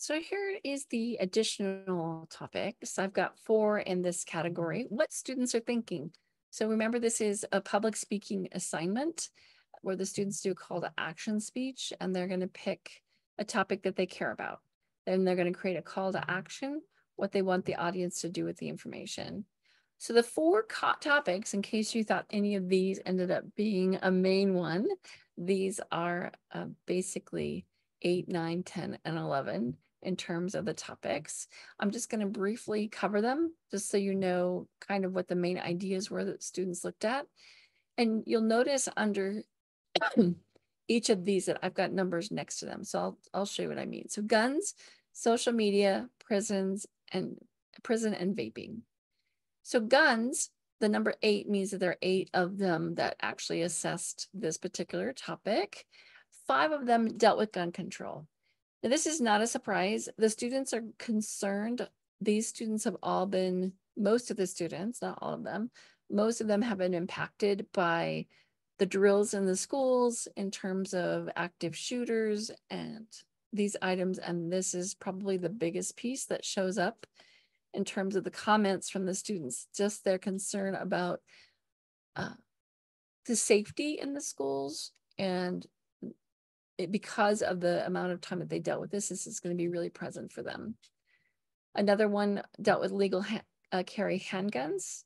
So here is the additional topics. I've got 4 in this category. What students are thinking. So remember, this is a public speaking assignment where the students do a call to action speech, and they're going to pick a topic that they care about. Then they're going to create a call to action, what they want the audience to do with the information. So the 4 topics, in case you thought any of these ended up being a main one, these are basically 8, 9, 10, and 11 in terms of the topics. I'm just going to briefly cover them just so you know kind of what the main ideas were that students looked at. And you'll notice under each of these that I've got numbers next to them. So I'll show you what I mean. So guns, social media, prison and vaping. So guns, the number 8 means that there are 8 of them that actually assessed this particular topic. 5 of them dealt with gun control. Now, this is not a surprise. The students are concerned. These students have all been, most of the students, not all of them, most of them have been impacted by the drills in the schools in terms of active shooters and these items. And this is probably the biggest piece that shows up in terms of the comments from the students, just their concern about the safety in the schools. And because of the amount of time that they dealt with this is going to be really present for them. Another one dealt with legal carry handguns,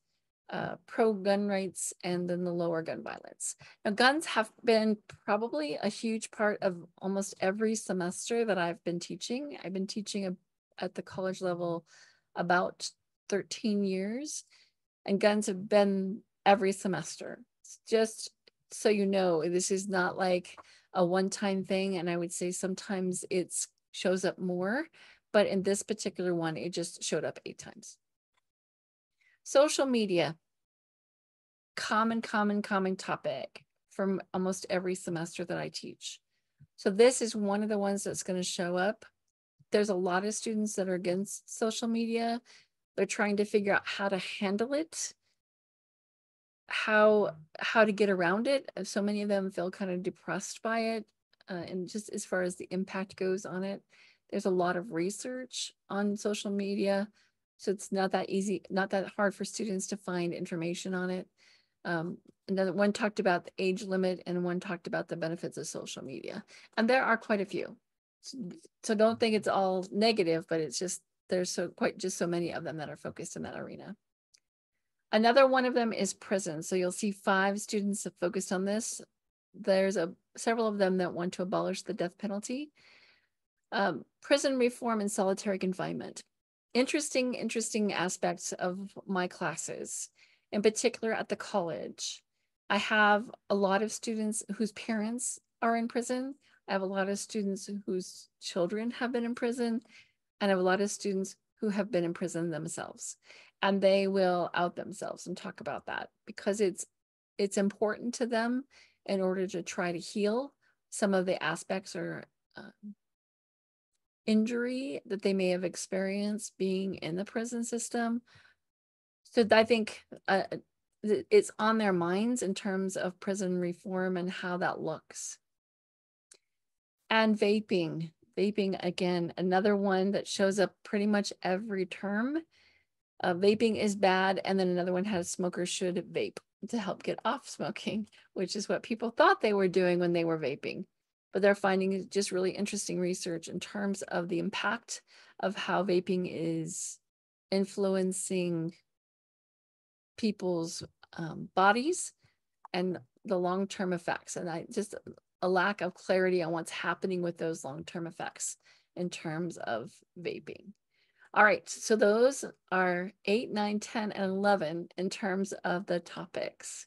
pro-gun rights, and then the lower gun violence. Now, guns have been probably a huge part of almost every semester that I've been teaching. I've been teaching at the college level about 13 years, and guns have been every semester. Just so you know, this is not like a one-time thing, and I would say sometimes it shows up more, but in this particular one, it just showed up 8 times. Social media, common topic from almost every semester that I teach. So this is one of the ones that's going to show up. There's a lot of students that are against social media. They're trying to figure out how to handle it, how to get around it. So many of them feel kind of depressed by it. And just as far as the impact goes on it, there's a lot of research on social media. So it's not that easy, not that hard for students to find information on it. Another one talked about the age limit, and one talked about the benefits of social media. And there are quite a few. So don't think it's all negative, but it's just, there's so many of them that are focused in that arena. Another one of them is prison. So you'll see 5 students have focused on this. There's several of them that want to abolish the death penalty. Prison reform and solitary confinement. Interesting aspects of my classes, in particular at the college. I have a lot of students whose parents are in prison. I have a lot of students whose children have been in prison, and I have a lot of students who have been in prison themselves. And they will out themselves and talk about that because it's important to them in order to try to heal some of the aspects or injury that they may have experienced being in the prison system. So I think it's on their minds in terms of prison reform and how that looks. And vaping, again, another one that shows up pretty much every term. Vaping is bad. And then another one has smokers should vape to help get off smoking, which is what people thought they were doing when they were vaping. But they're finding just really interesting research in terms of the impact of how vaping is influencing people's bodies and the long-term effects. And I just a lack of clarity on what's happening with those long-term effects in terms of vaping. All right, so those are 8, 9, 10, and 11 in terms of the topics.